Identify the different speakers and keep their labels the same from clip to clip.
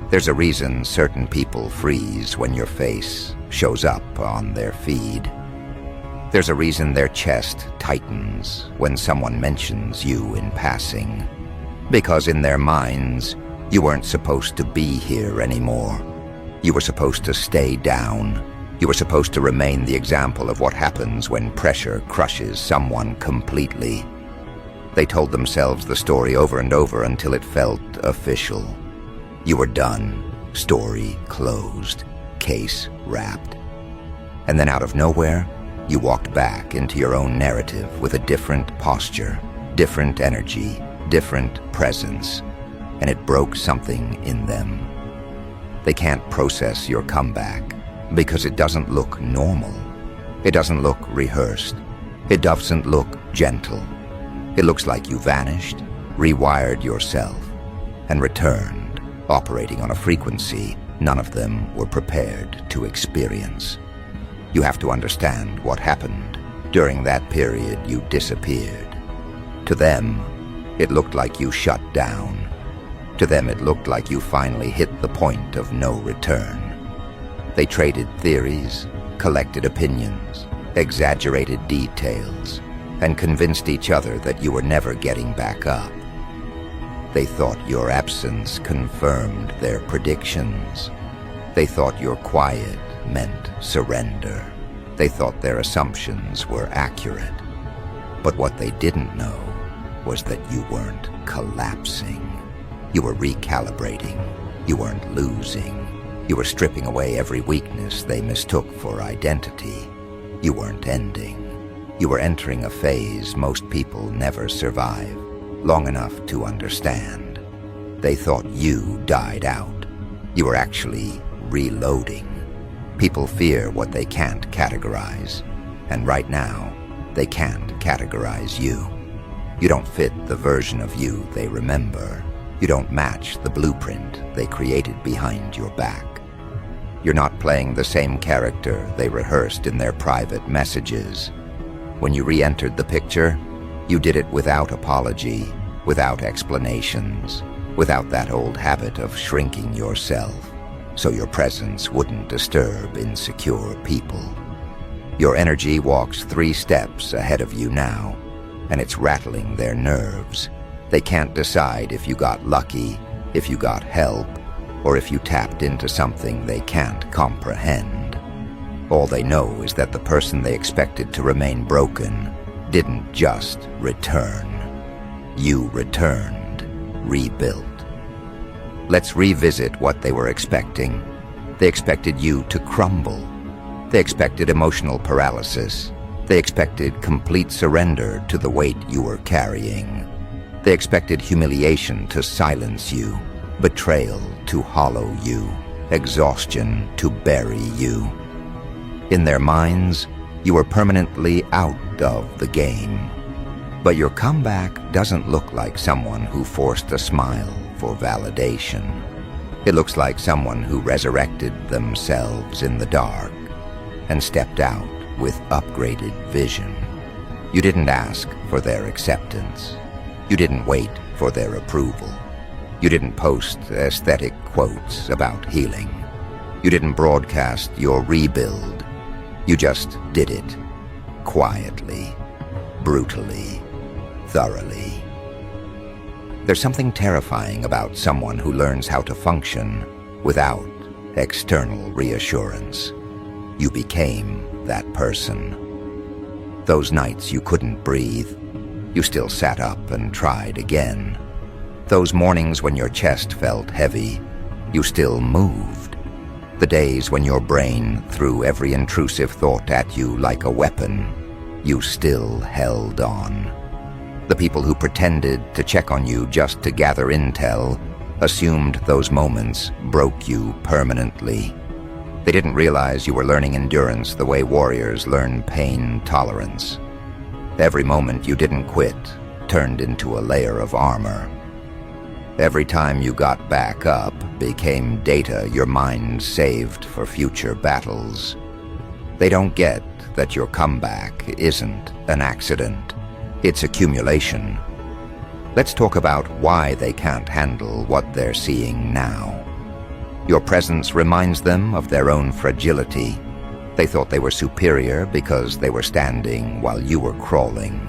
Speaker 1: There's a reason certain people freeze when your face shows up on their feed. There's a reason their chest tightens when someone mentions you in passing. Because in their minds, you weren't supposed to be here anymore. You were supposed to stay down. You were supposed to remain the example of what happens when pressure crushes someone completely. They told themselves the story over and over until it felt official. You were done, story closed, case wrapped. And then out of nowhere, you walked back into your own narrative with a different posture, different energy, different presence, and it broke something in them. They can't process your comeback because it doesn't look normal. It doesn't look rehearsed. It doesn't look gentle. It looks like you vanished, rewired yourself, and returned, operating on a frequency none of them were prepared to experience. You have to understand what happened. During that period, you disappeared. To them, it looked like you shut down. To them, it looked like you finally hit the point of no return. They traded theories, collected opinions, exaggerated details, and convinced each other that you were never getting back up. They thought your absence confirmed their predictions. They thought your quiet meant surrender. They thought their assumptions were accurate. But what they didn't know was that you weren't collapsing. You were recalibrating. You weren't losing. You were stripping away every weakness they mistook for identity. You weren't ending. You were entering a phase most people never survive, long enough to understand. They thought you died out. You were actually reloading. People fear what they can't categorize, and right now, they can't categorize you. You don't fit the version of you they remember. You don't match the blueprint they created behind your back. You're not playing the same character they rehearsed in their private messages. When you re-entered the picture, you did it without apology, without explanations, without that old habit of shrinking yourself, so your presence wouldn't disturb insecure people. Your energy walks 3 steps ahead of you now, and it's rattling their nerves. They can't decide if you got lucky, if you got help, or if you tapped into something they can't comprehend. All they know is that the person they expected to remain broken didn't just return. You returned, rebuilt. Let's revisit what they were expecting. They expected you to crumble. They expected emotional paralysis. They expected complete surrender to the weight you were carrying. They expected humiliation to silence you, betrayal to hollow you, exhaustion to bury you. In their minds, you were permanently out of the game. But your comeback doesn't look like someone who forced a smile for validation. It looks like someone who resurrected themselves in the dark and stepped out with upgraded vision. You didn't ask for their acceptance. You didn't wait for their approval. You didn't post aesthetic quotes about healing. You didn't broadcast your rebuild. You just did it, quietly, brutally, thoroughly. There's something terrifying about someone who learns how to function without external reassurance. You became that person. Those nights you couldn't breathe, you still sat up and tried again. Those mornings when your chest felt heavy, you still moved. The days when your brain threw every intrusive thought at you like a weapon, you still held on. The people who pretended to check on you just to gather intel assumed those moments broke you permanently. They didn't realize you were learning endurance the way warriors learn pain tolerance. Every moment you didn't quit turned into a layer of armor. Every time you got back up became data your mind saved for future battles. They don't get that your comeback isn't an accident. It's accumulation. Let's talk about why they can't handle what they're seeing now. Your presence reminds them of their own fragility. They thought they were superior because they were standing while you were crawling.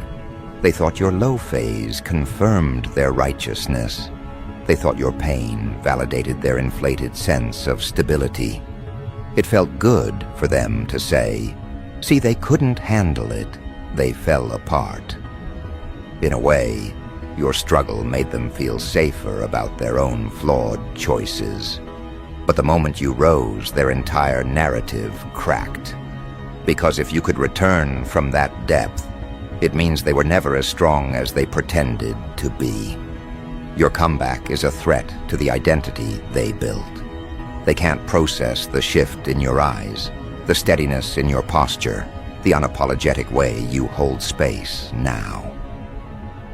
Speaker 1: They thought your low phase confirmed their righteousness. They thought your pain validated their inflated sense of stability. It felt good for them to say, "See, they couldn't handle it. They fell apart." In a way, your struggle made them feel safer about their own flawed choices. But the moment you rose, their entire narrative cracked. Because if you could return from that depth, it means they were never as strong as they pretended to be. Your comeback is a threat to the identity they built. They can't process the shift in your eyes, the steadiness in your posture, the unapologetic way you hold space now.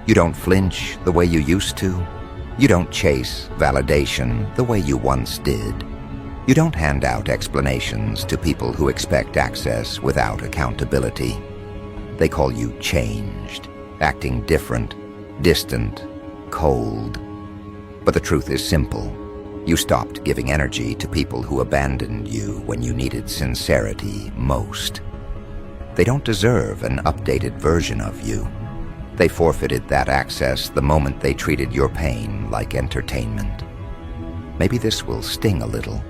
Speaker 1: You don't flinch the way you used to. You don't chase validation the way you once did. You don't hand out explanations to people who expect access without accountability. They call you changed, acting different, distant, cold. But the truth is simple. You stopped giving energy to people who abandoned you when you needed sincerity most. They don't deserve an updated version of you. They forfeited that access the moment they treated your pain like entertainment. Maybe this will sting a little.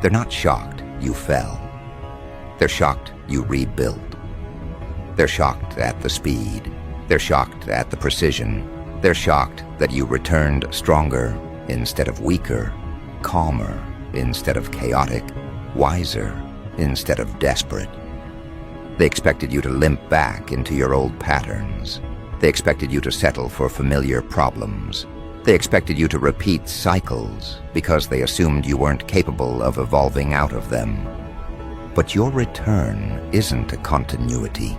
Speaker 1: They're not shocked you fell. They're shocked you rebuilt. They're shocked at the speed. They're shocked at the precision. They're shocked that you returned stronger instead of weaker, calmer instead of chaotic, wiser instead of desperate. They expected you to limp back into your old patterns. They expected you to settle for familiar problems. They expected you to repeat cycles because they assumed you weren't capable of evolving out of them. But your return isn't a continuity.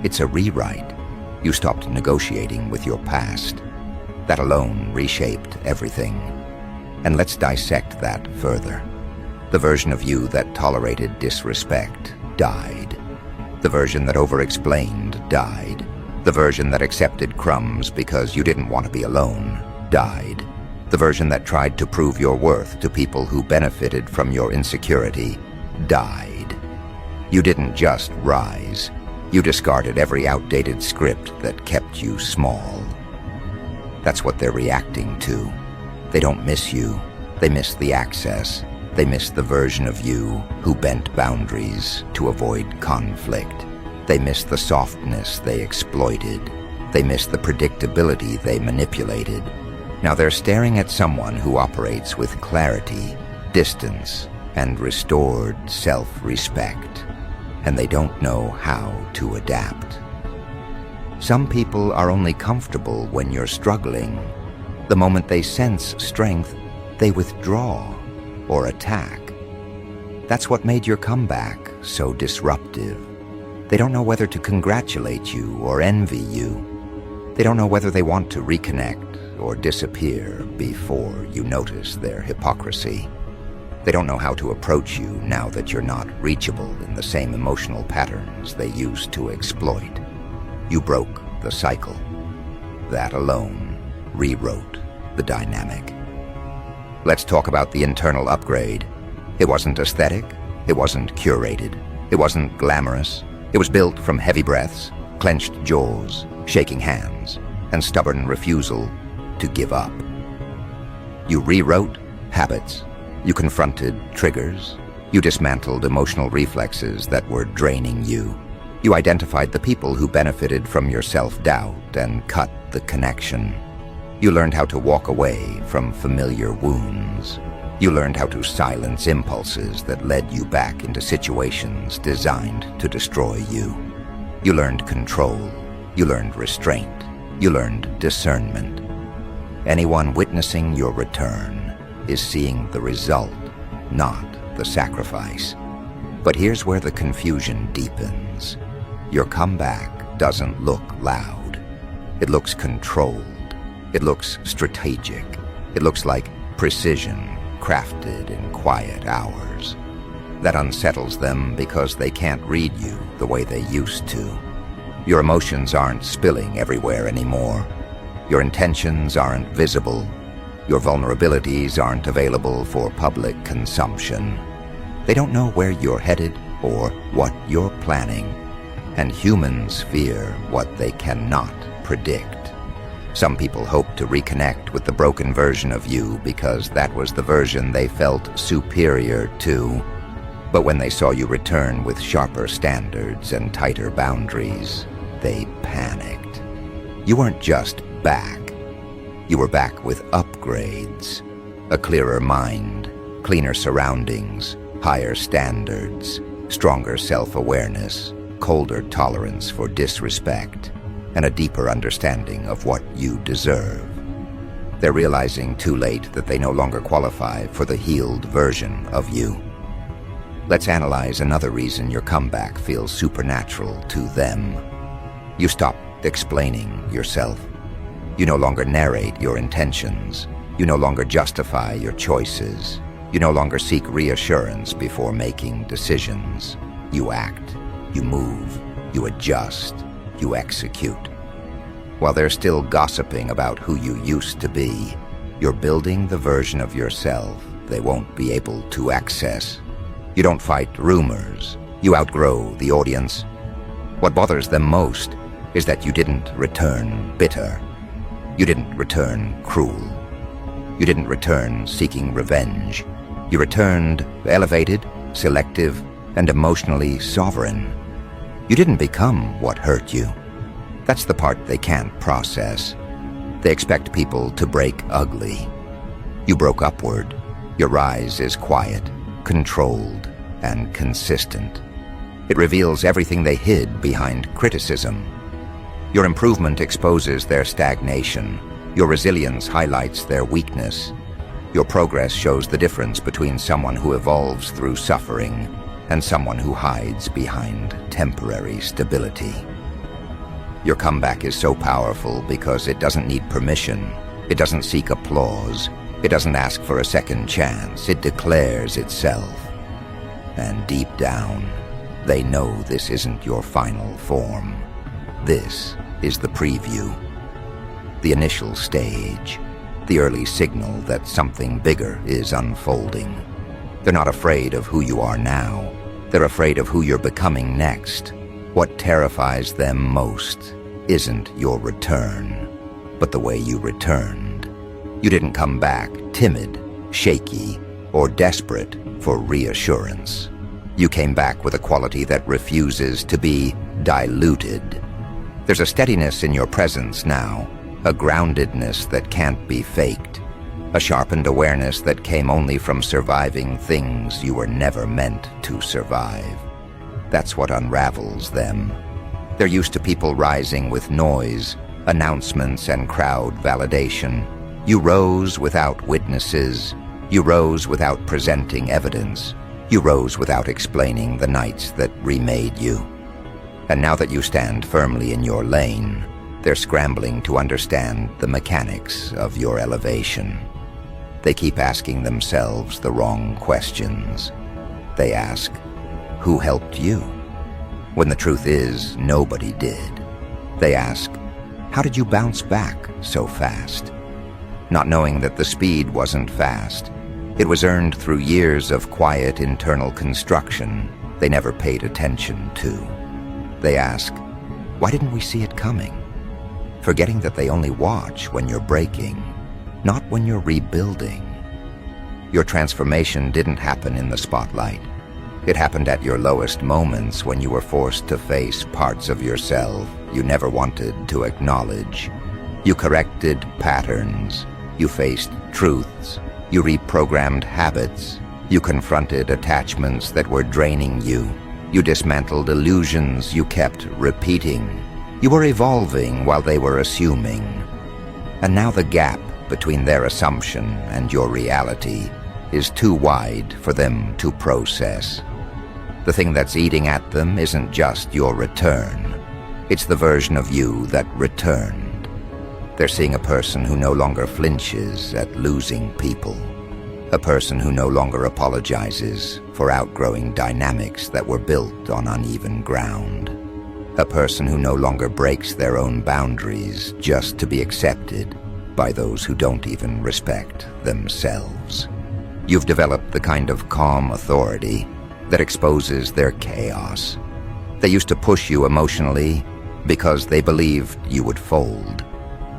Speaker 1: It's a rewrite. You stopped negotiating with your past. That alone reshaped everything. And let's dissect that further. The version of you that tolerated disrespect died. The version that over-explained died. The version that accepted crumbs because you didn't want to be alone died. The version that tried to prove your worth to people who benefited from your insecurity died. You didn't just rise. You discarded every outdated script that kept you small. That's what they're reacting to. They don't miss you. They miss the access. They miss the version of you who bent boundaries to avoid conflict. They miss the softness they exploited. They miss the predictability they manipulated. Now they're staring at someone who operates with clarity, distance, and restored self-respect. And they don't know how to adapt. Some people are only comfortable when you're struggling. The moment they sense strength, they withdraw or attack. That's what made your comeback so disruptive. They don't know whether to congratulate you or envy you. They don't know whether they want to reconnect or disappear before you notice their hypocrisy. They don't know how to approach you now that you're not reachable in the same emotional patterns they used to exploit. You broke the cycle. That alone rewrote the dynamic. Let's talk about the internal upgrade. It wasn't aesthetic. It wasn't curated. It wasn't glamorous. It was built from heavy breaths, clenched jaws, shaking hands, and stubborn refusal to give up. You rewrote habits. You confronted triggers. You dismantled emotional reflexes that were draining you. You identified the people who benefited from your self-doubt and cut the connection. You learned how to walk away from familiar wounds. You learned how to silence impulses that led you back into situations designed to destroy you. You learned control. You learned restraint. You learned discernment. Anyone witnessing your return is seeing the result, not the sacrifice. But here's where the confusion deepens. Your comeback doesn't look loud. It looks controlled. It looks strategic. It looks like precision crafted in quiet hours. That unsettles them because they can't read you the way they used to. Your emotions aren't spilling everywhere anymore. Your intentions aren't visible. Your vulnerabilities aren't available for public consumption. They don't know where you're headed or what you're planning. And humans fear what they cannot predict. Some people hope to reconnect with the broken version of you because that was the version they felt superior to. But when they saw you return with sharper standards and tighter boundaries, they panicked. You weren't just back. You were back with upgrades. A clearer mind, cleaner surroundings, higher standards, stronger self-awareness, colder tolerance for disrespect, and a deeper understanding of what you deserve. They're realizing too late that they no longer qualify for the healed version of you. Let's analyze another reason your comeback feels supernatural to them. You stopped explaining yourself. You no longer narrate your intentions. You no longer justify your choices. You no longer seek reassurance before making decisions. You act, you move, you adjust, you execute. While they're still gossiping about who you used to be, you're building the version of yourself they won't be able to access. You don't fight rumors. You outgrow the audience. What bothers them most is that you didn't return bitter. You didn't return cruel. You didn't return seeking revenge. You returned elevated, selective, and emotionally sovereign. You didn't become what hurt you. That's the part they can't process. They expect people to break ugly. You broke upward. Your rise is quiet, controlled, and consistent. It reveals everything they hid behind criticism. Your improvement exposes their stagnation. Your resilience highlights their weakness. Your progress shows the difference between someone who evolves through suffering and someone who hides behind temporary stability. Your comeback is so powerful because it doesn't need permission. It doesn't seek applause. It doesn't ask for a second chance. It declares itself. And deep down, they know this isn't your final form. This is the preview, the initial stage, the early signal that something bigger is unfolding. They're not afraid of who you are now. They're afraid of who you're becoming next. What terrifies them most isn't your return, but the way you returned. You didn't come back timid, shaky, or desperate for reassurance. You came back with a quality that refuses to be diluted. There's a steadiness in your presence now, a groundedness that can't be faked, a sharpened awareness that came only from surviving things you were never meant to survive. That's what unravels them. They're used to people rising with noise, announcements, and crowd validation. You rose without witnesses. You rose without presenting evidence. You rose without explaining the nights that remade you. And now that you stand firmly in your lane, they're scrambling to understand the mechanics of your elevation. They keep asking themselves the wrong questions. They ask, who helped you? When the truth is, nobody did. They ask, how did you bounce back so fast? Not knowing that the speed wasn't fast. It was earned through years of quiet internal construction they never paid attention to. They ask, why didn't we see it coming? Forgetting that they only watch when you're breaking, not when you're rebuilding. Your transformation didn't happen in the spotlight. It happened at your lowest moments when you were forced to face parts of yourself you never wanted to acknowledge. You corrected patterns. You faced truths. You reprogrammed habits. You confronted attachments that were draining you. You dismantled illusions you kept repeating. You were evolving while they were assuming. And now the gap between their assumption and your reality is too wide for them to process. The thing that's eating at them isn't just your return. It's the version of you that returned. They're seeing a person who no longer flinches at losing people. A person who no longer apologizes for outgrowing dynamics that were built on uneven ground. A person who no longer breaks their own boundaries just to be accepted. by those who don't even respect themselves. You've developed the kind of calm authority that exposes their chaos. They used to push you emotionally because they believed you would fold.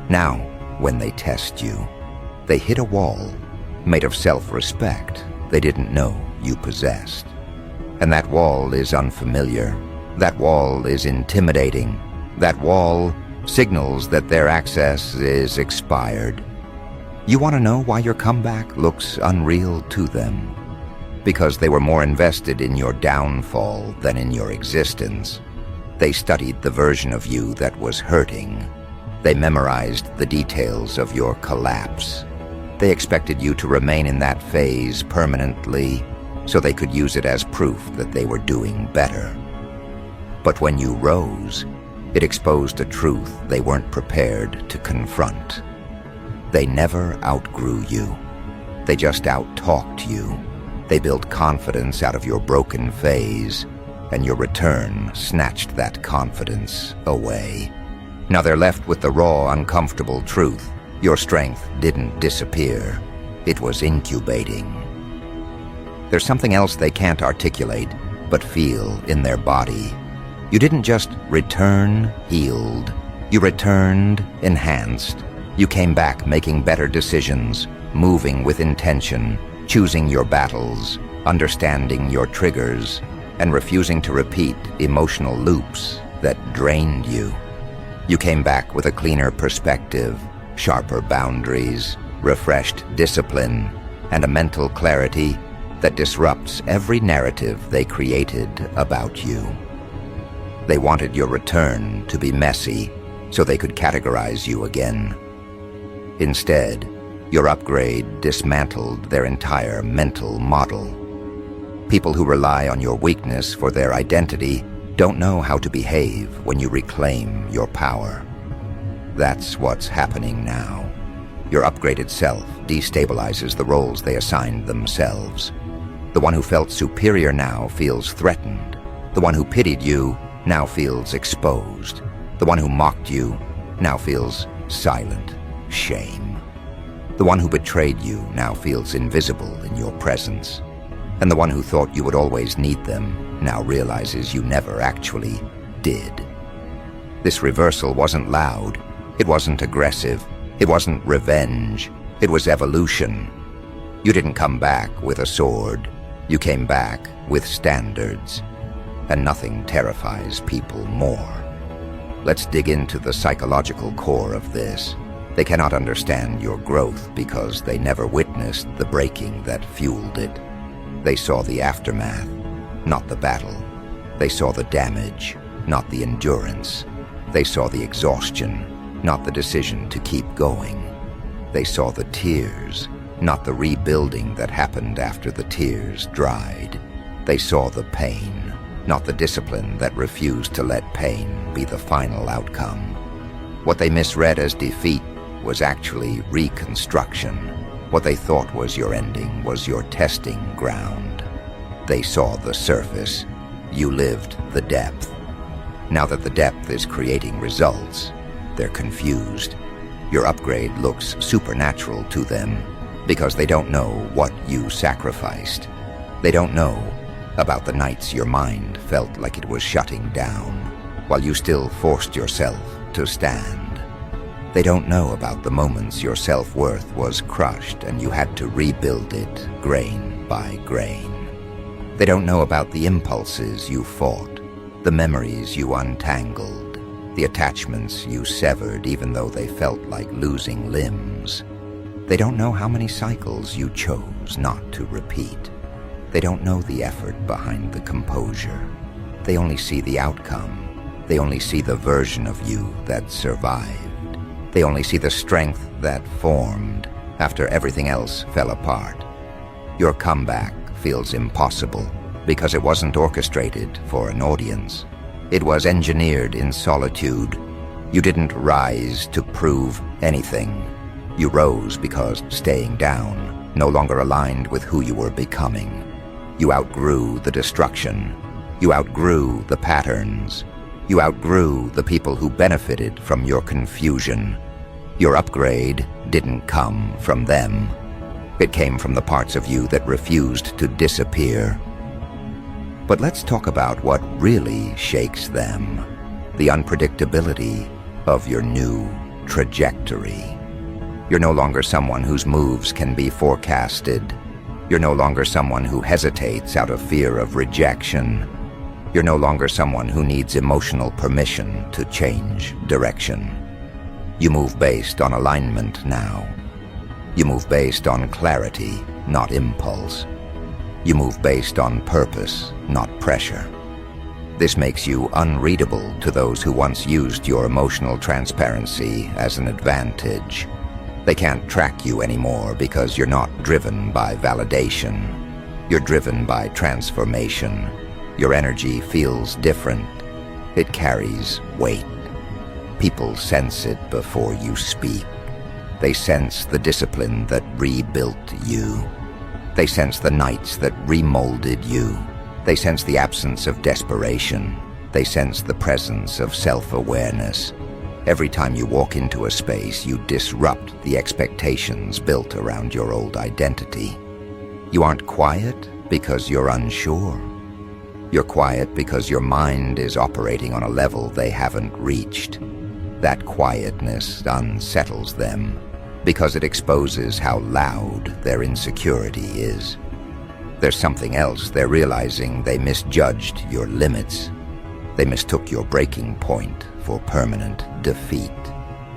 Speaker 1: Now, when they test you, they hit a wall made of self-respect they didn't know you possessed. And that wall is unfamiliar. That wall is intimidating. That wall signals that their access is expired. You want to know why your comeback looks unreal to them? Because they were more invested in your downfall than in your existence. They studied the version of you that was hurting. They memorized the details of your collapse. They expected you to remain in that phase permanently so they could use it as proof that they were doing better. But when you rose, it exposed a truth they weren't prepared to confront. They never outgrew you. They just out-talked you. They built confidence out of your broken phase, and your return snatched that confidence away. Now they're left with the raw, uncomfortable truth. Your strength didn't disappear. It was incubating. There's something else they can't articulate, but feel in their body. You didn't just return healed. You returned enhanced. You came back making better decisions, moving with intention, choosing your battles, understanding your triggers, and refusing to repeat emotional loops that drained you. You came back with a cleaner perspective, sharper boundaries, refreshed discipline, and a mental clarity that disrupts every narrative they created about you. They wanted your return to be messy so they could categorize you again. Instead, your upgrade dismantled their entire mental model. People who rely on your weakness for their identity don't know how to behave when you reclaim your power. That's what's happening now. Your upgraded self destabilizes the roles they assigned themselves. The one who felt superior now feels threatened. The one who pitied you now feels exposed. The one who mocked you now feels silent shame. The one who betrayed you now feels invisible in your presence. And the one who thought you would always need them now realizes you never actually did. This reversal wasn't loud. It wasn't aggressive. It wasn't revenge. It was evolution. You didn't come back with a sword. You came back with standards. And nothing terrifies people more. Let's dig into the psychological core of this. They cannot understand your growth because they never witnessed the breaking that fueled it. They saw the aftermath, not the battle. They saw the damage, not the endurance. They saw the exhaustion, not the decision to keep going. They saw the tears, not the rebuilding that happened after the tears dried. They saw the pain, not the discipline that refused to let pain be the final outcome. What they misread as defeat was actually reconstruction. What they thought was your ending was your testing ground. They saw the surface. You lived the depth. Now that the depth is creating results, they're confused. Your upgrade looks supernatural to them because they don't know what you sacrificed. They don't know about the nights your mind felt like it was shutting down while you still forced yourself to stand. They don't know about the moments your self-worth was crushed and you had to rebuild it grain by grain. They don't know about the impulses you fought, the memories you untangled, the attachments you severed even though they felt like losing limbs. They don't know how many cycles you chose not to repeat. They don't know the effort behind the composure. They only see the outcome. They only see the version of you that survived. They only see the strength that formed after everything else fell apart. Your comeback feels impossible because it wasn't orchestrated for an audience. It was engineered in solitude. You didn't rise to prove anything. You rose because staying down no longer aligned with who you were becoming. You outgrew the destruction. You outgrew the patterns. You outgrew the people who benefited from your confusion. Your upgrade didn't come from them. It came from the parts of you that refused to disappear. But let's talk about what really shakes them: the unpredictability of your new trajectory. You're no longer someone whose moves can be forecasted. You're no longer someone who hesitates out of fear of rejection. You're no longer someone who needs emotional permission to change direction. You move based on alignment now. You move based on clarity, not impulse. You move based on purpose, not pressure. This makes you unreadable to those who once used your emotional transparency as an advantage. They can't track you anymore because you're not driven by validation. You're driven by transformation. Your energy feels different. It carries weight. People sense it before you speak. They sense the discipline that rebuilt you. They sense the nights that remolded you. They sense the absence of desperation. They sense the presence of self-awareness. Every time you walk into a space, you disrupt the expectations built around your old identity. You aren't quiet because you're unsure. You're quiet because your mind is operating on a level they haven't reached. That quietness unsettles them because it exposes how loud their insecurity is. There's something else they're realizing. They misjudged your limits. They mistook your breaking point for permanent defeat,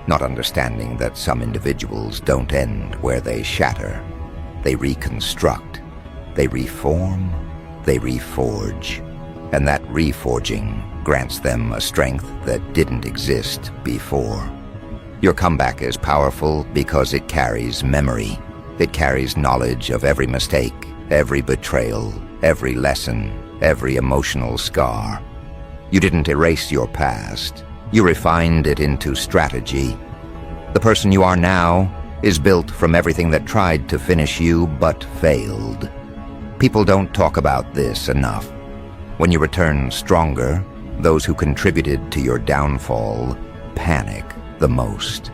Speaker 1: not understanding that some individuals don't end where they shatter. They reconstruct, they reform, they reforge, and that reforging grants them a strength that didn't exist before. Your comeback is powerful because it carries memory. It carries knowledge of every mistake, every betrayal, every lesson, every emotional scar. You didn't erase your past. You refined it into strategy. The person you are now is built from everything that tried to finish you but failed. People don't talk about this enough. When you return stronger, those who contributed to your downfall panic the most.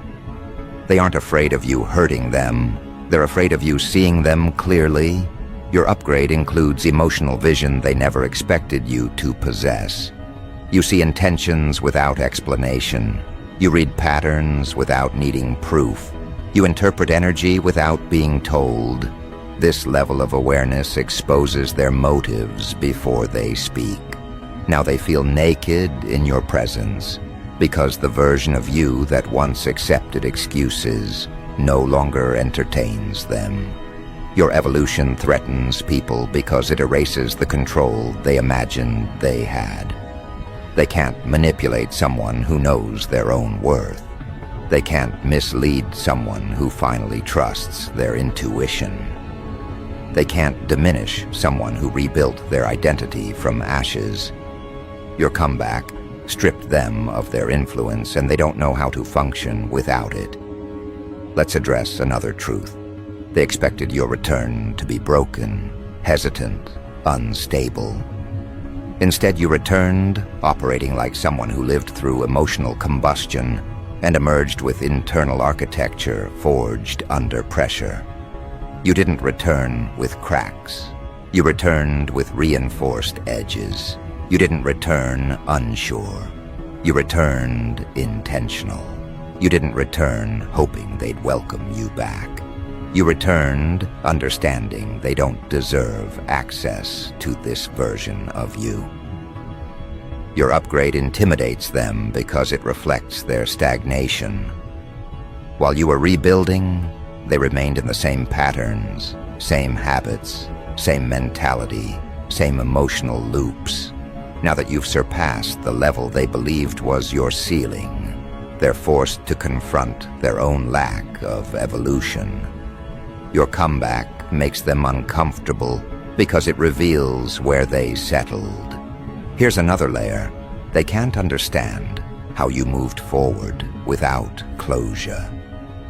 Speaker 1: They aren't afraid of you hurting them. They're afraid of you seeing them clearly. Your upgrade includes emotional vision they never expected you to possess. You see intentions without explanation. You read patterns without needing proof. You interpret energy without being told. This level of awareness exposes their motives before they speak. Now they feel naked in your presence because the version of you that once accepted excuses no longer entertains them. Your evolution threatens people because it erases the control they imagined they had. They can't manipulate someone who knows their own worth. They can't mislead someone who finally trusts their intuition. They can't diminish someone who rebuilt their identity from ashes. Your comeback stripped them of their influence, and they don't know how to function without it. Let's address another truth. They expected your return to be broken, hesitant, unstable. Instead, you returned operating like someone who lived through emotional combustion and emerged with internal architecture forged under pressure. You didn't return with cracks. You returned with reinforced edges. You didn't return unsure. You returned intentional. You didn't return hoping they'd welcome you back. You returned understanding they don't deserve access to this version of you. Your upgrade intimidates them because it reflects their stagnation. While you were rebuilding, they remained in the same patterns, same habits, same mentality, same emotional loops. Now that you've surpassed the level they believed was your ceiling, they're forced to confront their own lack of evolution. Your comeback makes them uncomfortable because it reveals where they settled. Here's another layer. They can't understand how you moved forward without closure.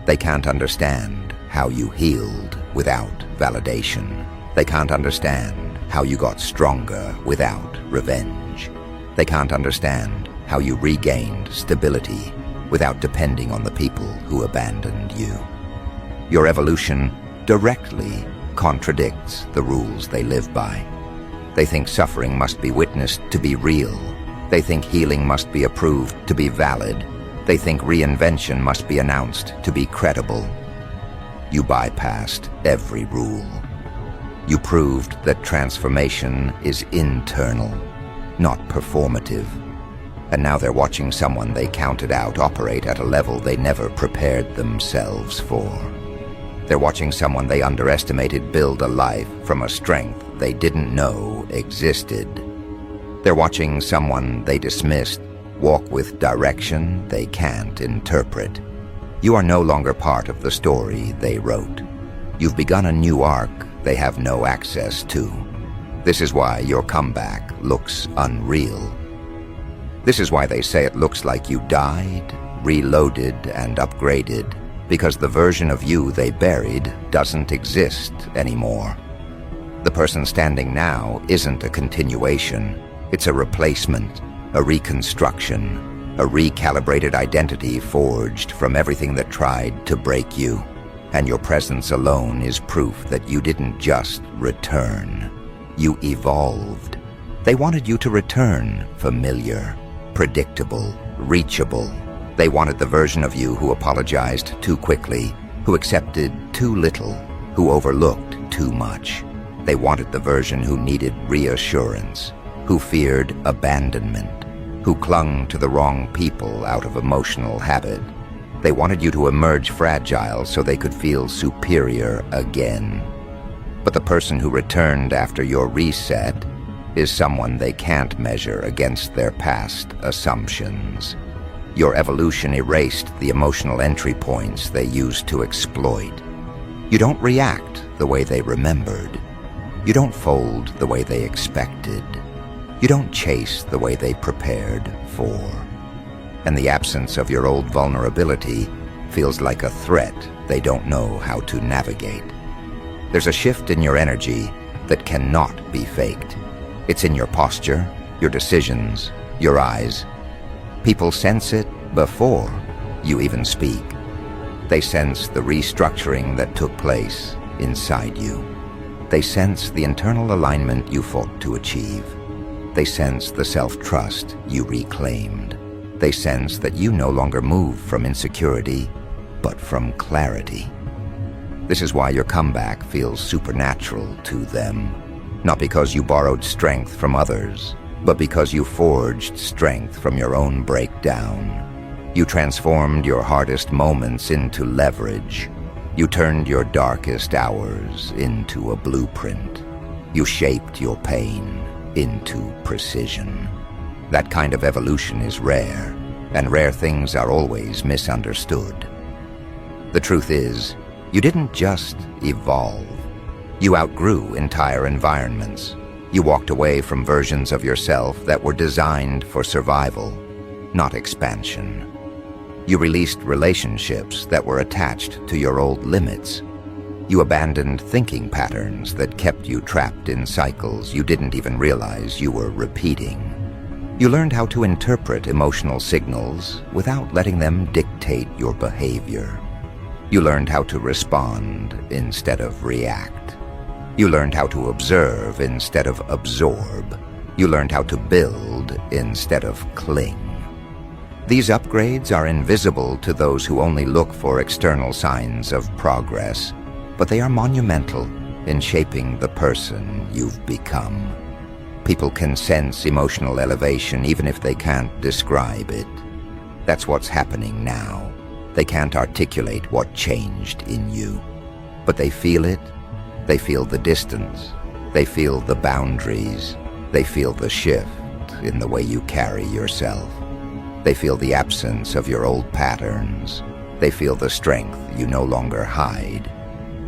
Speaker 1: They can't understand how you healed without validation. They can't understand how you got stronger without revenge. They can't understand how you regained stability without depending on the people who abandoned you. Your evolution directly contradicts the rules they live by. They think suffering must be witnessed to be real. They think healing must be approved to be valid. They think reinvention must be announced to be credible. You bypassed every rule. You proved that transformation is internal, not performative. And now they're watching someone they counted out operate at a level they never prepared themselves for. They're watching someone they underestimated build a life from a strength they didn't know existed. They're watching someone they dismissed walk with direction they can't interpret. You are no longer part of the story they wrote. You've begun a new arc they have no access to. This is why your comeback looks unreal. This is why they say it looks like you died, reloaded, and upgraded, because the version of you they buried doesn't exist anymore. The person standing now isn't a continuation. It's a replacement, a reconstruction, a recalibrated identity forged from everything that tried to break you. And your presence alone is proof that you didn't just return. You evolved. They wanted you to return familiar, predictable, reachable. They wanted the version of you who apologized too quickly, who accepted too little, who overlooked too much. They wanted the version who needed reassurance, who feared abandonment, who clung to the wrong people out of emotional habit. They wanted you to emerge fragile so they could feel superior again. But the person who returned after your reset is someone they can't measure against their past assumptions. Your evolution erased the emotional entry points they used to exploit. You don't react the way they remembered. You don't fold the way they expected. You don't chase the way they prepared for. And the absence of your old vulnerability feels like a threat they don't know how to navigate. There's a shift in your energy that cannot be faked. It's in your posture, your decisions, your eyes. People sense it before you even speak. They sense the restructuring that took place inside you. They sense the internal alignment you fought to achieve. They sense the self-trust you reclaimed. They sense that you no longer move from insecurity, but from clarity. This is why your comeback feels supernatural to them. Not because you borrowed strength from others, but because you forged strength from your own breakdown. You transformed your hardest moments into leverage. You turned your darkest hours into a blueprint. You shaped your pain into precision. That kind of evolution is rare, and rare things are always misunderstood. The truth is, you didn't just evolve. You outgrew entire environments. You walked away from versions of yourself that were designed for survival, not expansion. You released relationships that were attached to your old limits. You abandoned thinking patterns that kept you trapped in cycles you didn't even realize you were repeating. You learned how to interpret emotional signals without letting them dictate your behavior. You learned how to respond instead of react. You learned how to observe instead of absorb. You learned how to build instead of cling. These upgrades are invisible to those who only look for external signs of progress, but they are monumental in shaping the person you've become. People can sense emotional elevation even if they can't describe it. That's what's happening now. They can't articulate what changed in you, but they feel it. They feel the distance. They feel the boundaries. They feel the shift in the way you carry yourself. They feel the absence of your old patterns. They feel the strength you no longer hide.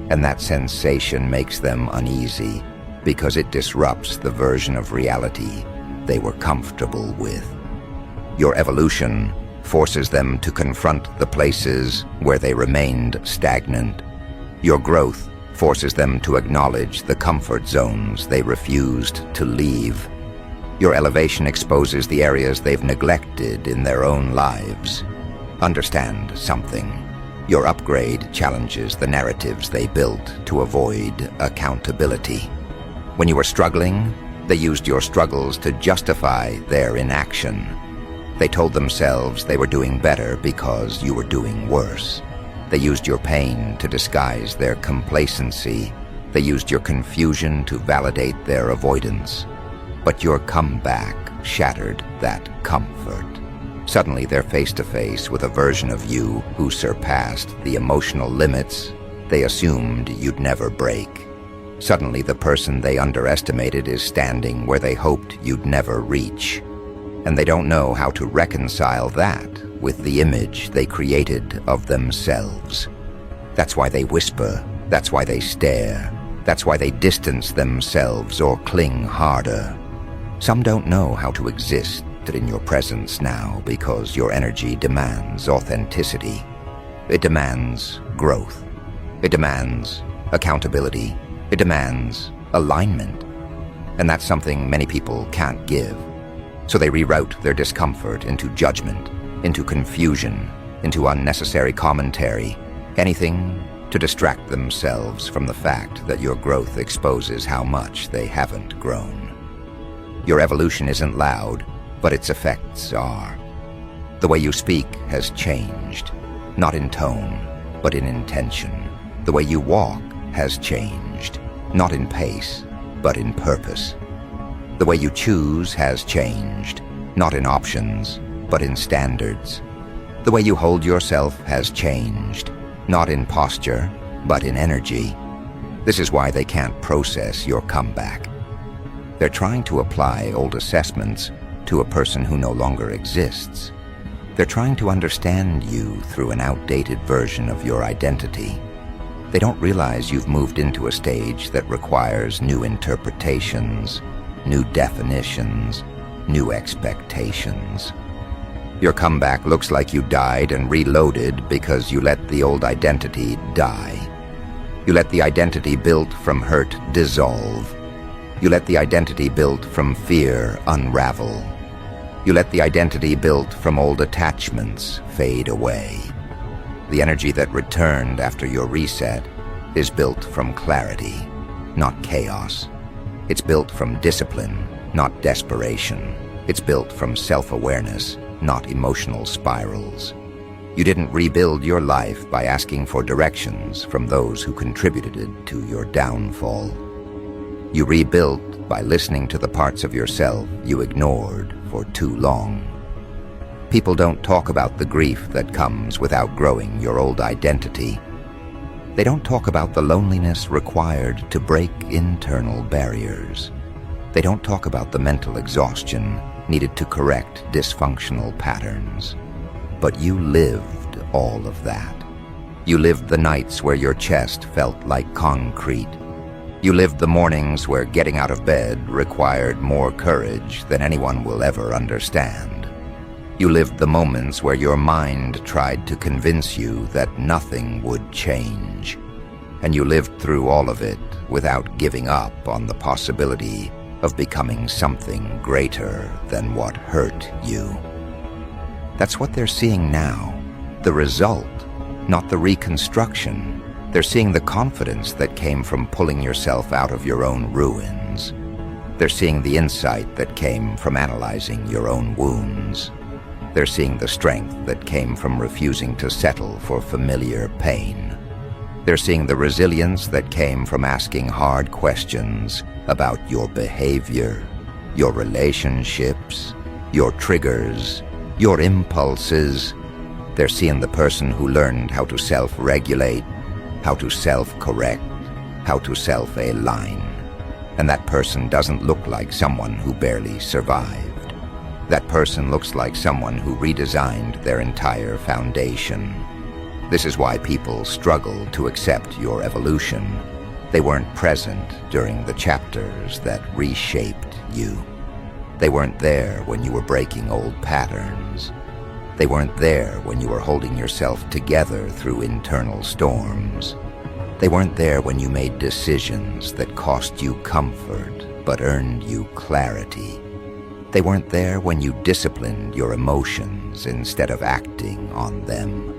Speaker 1: And that sensation makes them uneasy because it disrupts the version of reality they were comfortable with. Your evolution forces them to confront the places where they remained stagnant. Your growth forces them to acknowledge the comfort zones they refused to leave. Your elevation exposes the areas they've neglected in their own lives. Understand something. Your upgrade challenges the narratives they built to avoid accountability. When you were struggling, they used your struggles to justify their inaction. They told themselves they were doing better because you were doing worse. They used your pain to disguise their complacency. They used your confusion to validate their avoidance. But your comeback shattered that comfort. Suddenly they're face to face with a version of you who surpassed the emotional limits they assumed you'd never break. Suddenly the person they underestimated is standing where they hoped you'd never reach. And they don't know how to reconcile that with the image they created of themselves. That's why they whisper, that's why they stare, that's why they distance themselves or cling harder. Some don't know how to exist in your presence now because your energy demands authenticity. It demands growth. It demands accountability. It demands alignment. And that's something many people can't give. So they reroute their discomfort into judgment, into confusion, into unnecessary commentary, anything to distract themselves from the fact that your growth exposes how much they haven't grown. Your evolution isn't loud, but its effects are. The way you speak has changed, not in tone, but in intention. The way you walk has changed, not in pace, but in purpose. The way you choose has changed, not in options, but in standards. The way you hold yourself has changed, not in posture, but in energy. This is why they can't process your comeback. They're trying to apply old assessments to a person who no longer exists. They're trying to understand you through an outdated version of your identity. They don't realize you've moved into a stage that requires new interpretations, new definitions, new expectations. Your comeback looks like you died and reloaded because you let the old identity die. You let the identity built from hurt dissolve. You let the identity built from fear unravel. You let the identity built from old attachments fade away. The energy that returned after your reset is built from clarity, not chaos. It's built from discipline, not desperation. It's built from self-awareness, not emotional spirals. You didn't rebuild your life by asking for directions from those who contributed to your downfall. You rebuilt by listening to the parts of yourself you ignored for too long. People don't talk about the grief that comes with outgrowing your old identity. They don't talk about the loneliness required to break internal barriers. They don't talk about the mental exhaustion needed to correct dysfunctional patterns. But you lived all of that. You lived the nights where your chest felt like concrete. You lived the mornings where getting out of bed required more courage than anyone will ever understand. You lived the moments where your mind tried to convince you that nothing would change. And you lived through all of it without giving up on the possibility of becoming something greater than what hurt you. That's what they're seeing now, the result, not the reconstruction. They're seeing the confidence that came from pulling yourself out of your own ruins. They're seeing the insight that came from analyzing your own wounds. They're seeing the strength that came from refusing to settle for familiar pain. They're seeing the resilience that came from asking hard questions about your behavior, your relationships, your triggers, your impulses. They're seeing the person who learned how to self-regulate, how to self-correct, how to self-align. And that person doesn't look like someone who barely survived. That person looks like someone who redesigned their entire foundation. This is why people struggle to accept your evolution. They weren't present during the chapters that reshaped you. They weren't there when you were breaking old patterns. They weren't there when you were holding yourself together through internal storms. They weren't there when you made decisions that cost you comfort but earned you clarity. They weren't there when you disciplined your emotions instead of acting on them.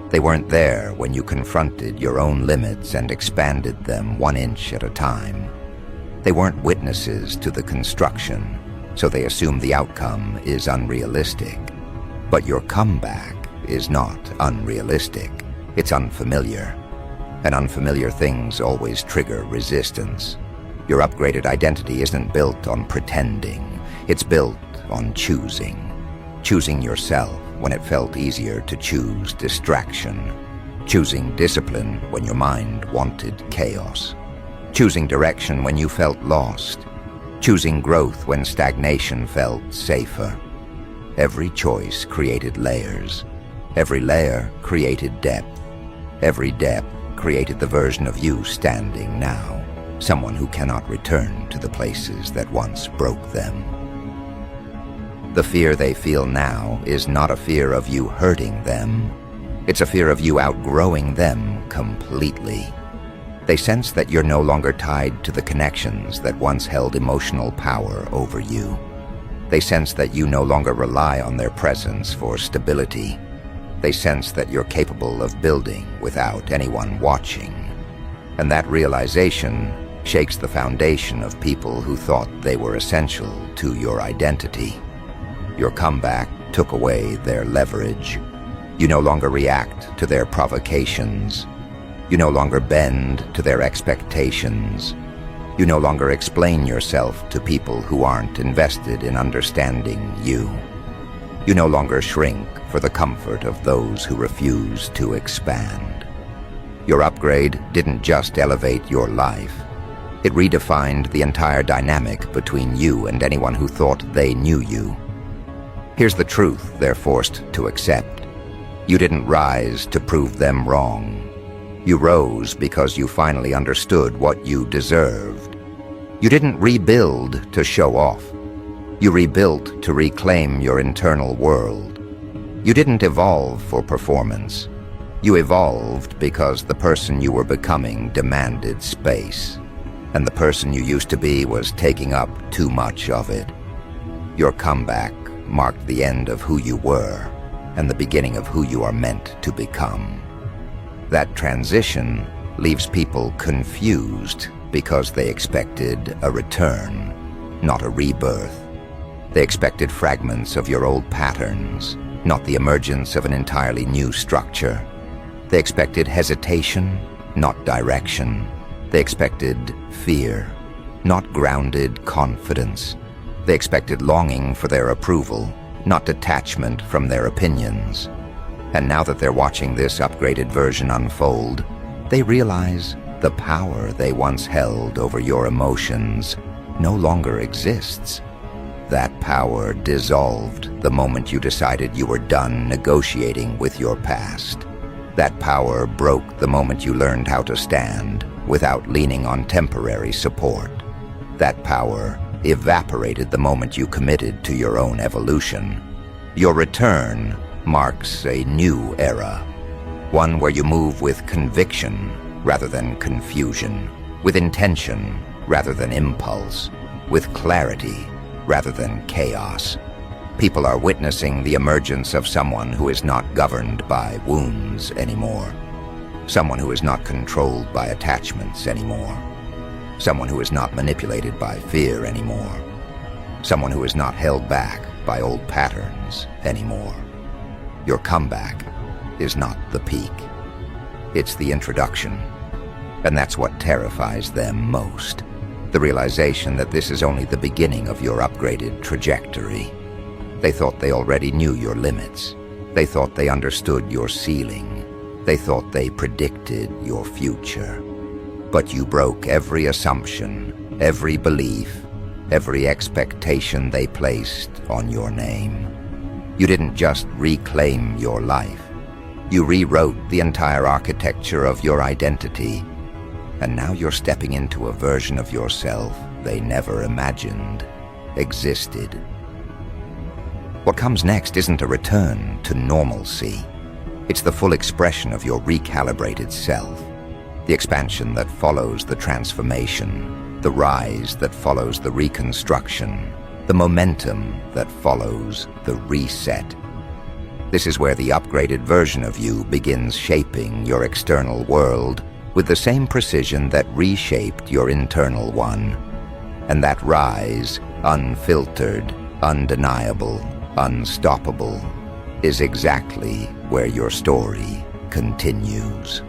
Speaker 1: They weren't there when you confronted your own limits and expanded them 1 inch at a time. They weren't witnesses to the construction, so they assume the outcome is unrealistic. But your comeback is not unrealistic. It's unfamiliar. And unfamiliar things always trigger resistance. Your upgraded identity isn't built on pretending. It's built on choosing. Choosing yourself when it felt easier to choose distraction. Choosing discipline when your mind wanted chaos. Choosing direction when you felt lost. Choosing growth when stagnation felt safer. Every choice created layers. Every layer created depth. Every depth created the version of you standing now, someone who cannot return to the places that once broke them. The fear they feel now is not a fear of you hurting them. It's a fear of you outgrowing them completely. They sense that you're no longer tied to the connections that once held emotional power over you. They sense that you no longer rely on their presence for stability. They sense that you're capable of building without anyone watching. And that realization shakes the foundation of people who thought they were essential to your identity. Your comeback took away their leverage. You no longer react to their provocations. You no longer bend to their expectations. You no longer explain yourself to people who aren't invested in understanding you. You no longer shrink for the comfort of those who refuse to expand. Your upgrade didn't just elevate your life. It redefined the entire dynamic between you and anyone who thought they knew you. Here's the truth they're forced to accept. You didn't rise to prove them wrong. You rose because you finally understood what you deserved. You didn't rebuild to show off. You rebuilt to reclaim your internal world. You didn't evolve for performance. You evolved because the person you were becoming demanded space, and the person you used to be was taking up too much of it. Your comeback marked the end of who you were and the beginning of who you are meant to become. That transition leaves people confused because they expected a return, not a rebirth. They expected fragments of your old patterns, not the emergence of an entirely new structure. They expected hesitation, not direction. They expected fear, not grounded confidence. They expected longing for their approval, not detachment from their opinions. And now that they're watching this upgraded version unfold, they realize the power they once held over your emotions no longer exists. That power dissolved the moment you decided you were done negotiating with your past. That power broke the moment you learned how to stand without leaning on temporary support. That power evaporated the moment you committed to your own evolution. Your return marks a new era, one where you move with conviction rather than confusion, with intention rather than impulse, with clarity rather than chaos. People are witnessing the emergence of someone who is not governed by wounds anymore, someone who is not controlled by attachments anymore, someone who is not manipulated by fear anymore, someone who is not held back by old patterns anymore. Your comeback is not the peak. It's the introduction. And that's what terrifies them most. The realization that this is only the beginning of your upgraded trajectory. They thought they already knew your limits. They thought they understood your ceiling. They thought they predicted your future. But you broke every assumption, every belief, every expectation they placed on your name. You didn't just reclaim your life. You rewrote the entire architecture of your identity. And now you're stepping into a version of yourself they never imagined existed. What comes next isn't a return to normalcy. It's the full expression of your recalibrated self. The expansion that follows the transformation. The rise that follows the reconstruction. the momentum that follows the reset. This is where the upgraded version of you begins shaping your external world with the same precision that reshaped your internal one. And that rise, unfiltered, undeniable, unstoppable, is exactly where your story continues.